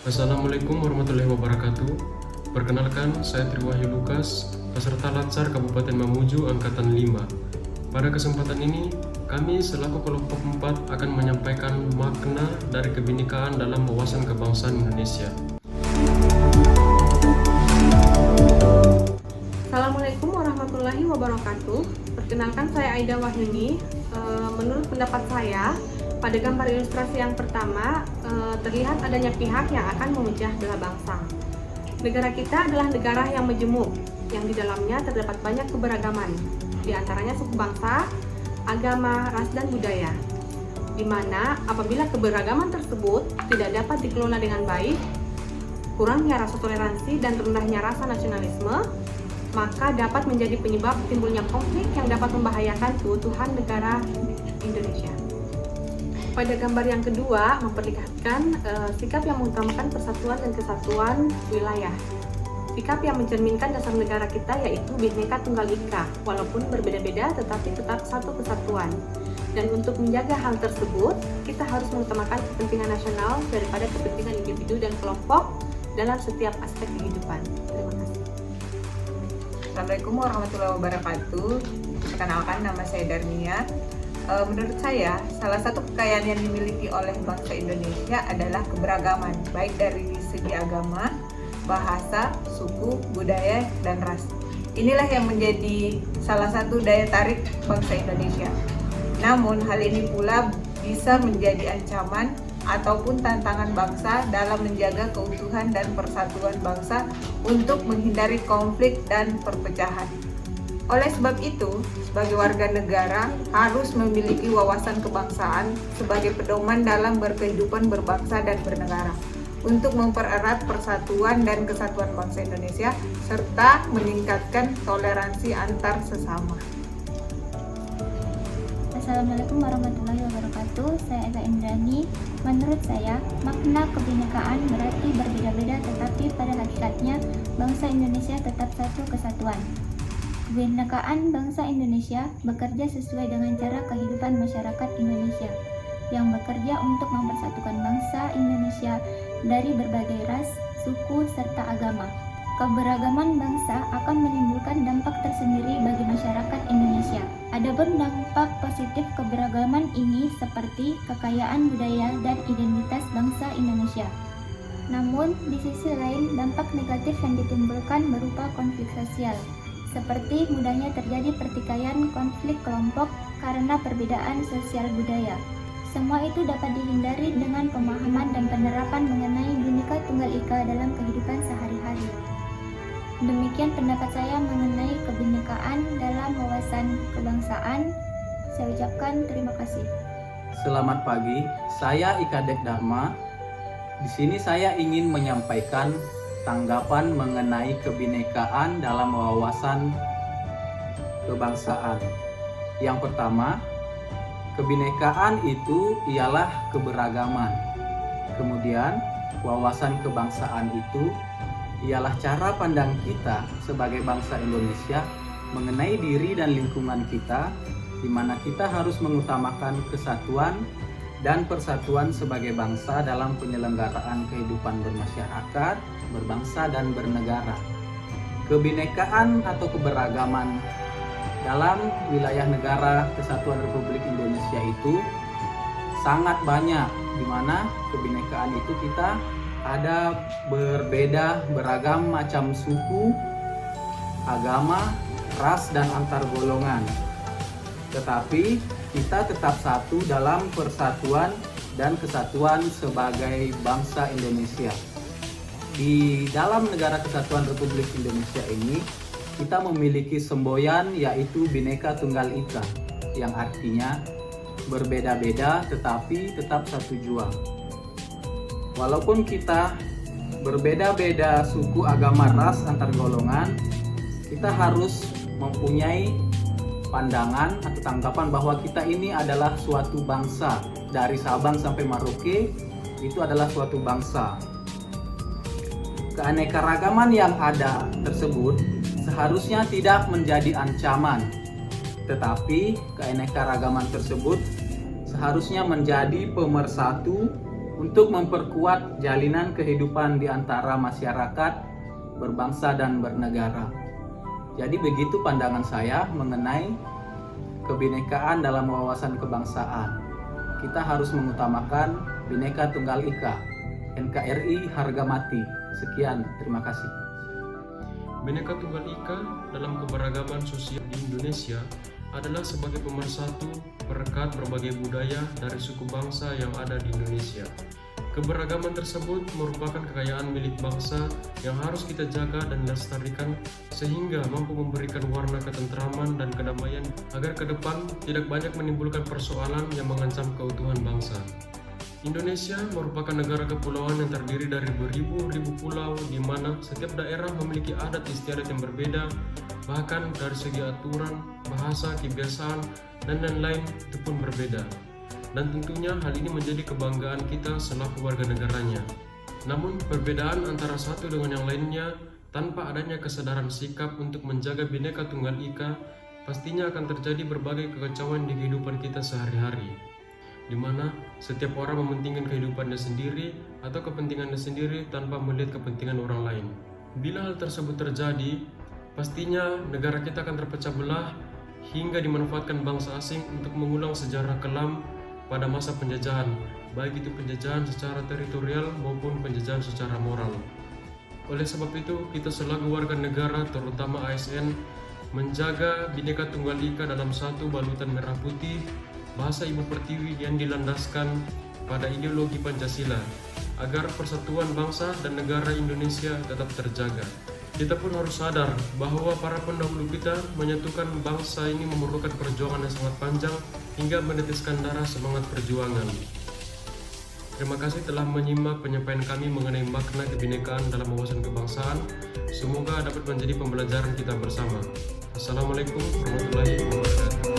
Assalamualaikum warahmatullahi wabarakatuh. Perkenalkan, saya Triwahyu Lukas, peserta Latsar Kabupaten Mamuju Angkatan 5. Pada kesempatan ini, kami selaku kelompok 4 akan menyampaikan makna dari kebinekaan dalam wawasan kebangsaan Indonesia. Assalamualaikum warahmatullahi wabarakatuh. Perkenalkan, saya Aida Wahyuni. Menurut pendapat saya, pada gambar ilustrasi yang pertama terlihat adanya pihak yang akan memecah belah bangsa. Negara kita adalah negara yang majemuk, yang di dalamnya terdapat banyak keberagaman, di antaranya suku bangsa, agama, ras, dan budaya. Di mana apabila keberagaman tersebut tidak dapat dikelola dengan baik, kurangnya rasa toleransi dan rendahnya rasa nasionalisme, maka dapat menjadi penyebab timbulnya konflik yang dapat membahayakan keutuhan negara Indonesia. Pada gambar yang kedua memperlihatkan sikap yang mengutamakan persatuan dan kesatuan wilayah. Sikap yang mencerminkan dasar negara kita yaitu Bhinneka Tunggal Ika, walaupun berbeda-beda tetapi tetap satu kesatuan. Dan untuk menjaga hal tersebut, kita harus mengutamakan kepentingan nasional daripada kepentingan individu dan kelompok dalam setiap aspek kehidupan. Terima kasih. Assalamualaikum warahmatullahi wabarakatuh. Perkenalkan, nama saya Darnia. Menurut saya, salah satu kekayaan yang dimiliki oleh bangsa Indonesia adalah keberagaman, baik dari segi agama, bahasa, suku, budaya, dan ras. Inilah yang menjadi salah satu daya tarik bangsa Indonesia. Namun, hal ini pula bisa menjadi ancaman ataupun tantangan bangsa dalam menjaga keutuhan dan persatuan bangsa untuk menghindari konflik dan perpecahan. Oleh sebab itu, sebagai warga negara harus memiliki wawasan kebangsaan sebagai pedoman dalam berkehidupan berbangsa dan bernegara untuk mempererat persatuan dan kesatuan bangsa Indonesia serta meningkatkan toleransi antar sesama. Assalamualaikum warahmatullahi wabarakatuh. Saya Eva Indrani. Menurut saya, makna kebinekaan berarti berbeda-beda tetapi pada hakikatnya bangsa Indonesia tetap satu kesatuan. Kebinekaan bangsa Indonesia bekerja sesuai dengan cara kehidupan masyarakat Indonesia yang bekerja untuk mempersatukan bangsa Indonesia dari berbagai ras, suku, serta agama. Keberagaman bangsa akan menimbulkan dampak tersendiri bagi masyarakat Indonesia. Adapun dampak positif keberagaman ini seperti kekayaan budaya dan identitas bangsa Indonesia. Namun, di sisi lain, dampak negatif yang ditimbulkan berupa konflik sosial, seperti mudahnya terjadi pertikaian konflik kelompok karena perbedaan sosial budaya. Semua itu dapat dihindari dengan pemahaman dan penerapan mengenai Bhinneka Tunggal Ika dalam kehidupan sehari-hari. Demikian pendapat saya mengenai kebinekaan dalam wawasan kebangsaan. Saya ucapkan terima kasih. Selamat pagi, saya Ikadek Dharma. Di sini saya ingin menyampaikan tanggapan mengenai kebinekaan dalam wawasan kebangsaan. Yang pertama, kebinekaan itu ialah keberagaman. Kemudian, wawasan kebangsaan itu ialah cara pandang kita sebagai bangsa Indonesia mengenai diri dan lingkungan kita, di mana kita harus mengutamakan kesatuan dan persatuan sebagai bangsa dalam penyelenggaraan kehidupan bermasyarakat, berbangsa, dan bernegara. Kebinekaan atau keberagaman dalam wilayah negara Kesatuan Republik Indonesia itu sangat banyak, di mana kebinekaan itu kita ada berbeda beragam macam suku, agama, ras, dan antar golongan. Tetapi kita tetap satu dalam persatuan dan kesatuan sebagai bangsa Indonesia. Di dalam negara Kesatuan Republik Indonesia ini, kita memiliki semboyan yaitu Bhinneka Tunggal Ika, yang artinya berbeda-beda tetapi tetap satu jua. Walaupun kita berbeda-beda suku, agama, ras, antar golongan, kita harus mempunyai pandangan atau tanggapan bahwa kita ini adalah suatu bangsa. Dari Sabang sampai Merauke, itu adalah suatu bangsa. Keanekaragaman yang ada tersebut seharusnya tidak menjadi ancaman, tetapi keanekaragaman tersebut seharusnya menjadi pemersatu untuk memperkuat jalinan kehidupan di antara masyarakat berbangsa dan bernegara. Jadi begitu pandangan saya mengenai kebinekaan dalam wawasan kebangsaan. Kita harus mengutamakan Bhinneka Tunggal Ika, NKRI harga mati. Sekian, terima kasih. Bhinneka Tunggal Ika dalam keberagaman sosial di Indonesia adalah sebagai pemersatu perekat berbagai budaya dari suku bangsa yang ada di Indonesia. Keberagaman tersebut merupakan kekayaan milik bangsa yang harus kita jaga dan lestarikan sehingga mampu memberikan warna ketentraman dan kedamaian agar ke depan tidak banyak menimbulkan persoalan yang mengancam keutuhan bangsa. Indonesia merupakan negara kepulauan yang terdiri dari beribu-ribu pulau di mana setiap daerah memiliki adat istiadat yang berbeda, bahkan dari segi aturan, bahasa, kebiasaan, dan lain-lain itu pun berbeda. Dan tentunya hal ini menjadi kebanggaan kita selaku warga negaranya. Namun perbedaan antara satu dengan yang lainnya tanpa adanya kesadaran sikap untuk menjaga Bhinneka Tunggal Ika pastinya akan terjadi berbagai kekacauan di kehidupan kita sehari-hari, di mana setiap orang mementingkan kehidupannya sendiri atau kepentingannya sendiri tanpa melihat kepentingan orang lain. Bila hal tersebut terjadi, pastinya negara kita akan terpecah belah hingga dimanfaatkan bangsa asing untuk mengulang sejarah kelam pada masa penjajahan, baik itu penjajahan secara teritorial maupun penjajahan secara moral. Oleh sebab itu, kita selaku warga negara, terutama ASN, menjaga Bhinneka Tunggal Ika dalam satu balutan merah putih, bahasa Ibu Pertiwi yang dilandaskan pada ideologi Pancasila, agar persatuan bangsa dan negara Indonesia tetap terjaga. Kita pun harus sadar bahwa para pendahulu kita menyatukan bangsa ini memerlukan perjuangan yang sangat panjang hingga menetiskan darah semangat perjuangan. Terima kasih telah menyimak penyampaian kami mengenai makna kebinekaan dalam wawasan kebangsaan. Semoga dapat menjadi pembelajaran kita bersama. Assalamualaikum warahmatullahi wabarakatuh.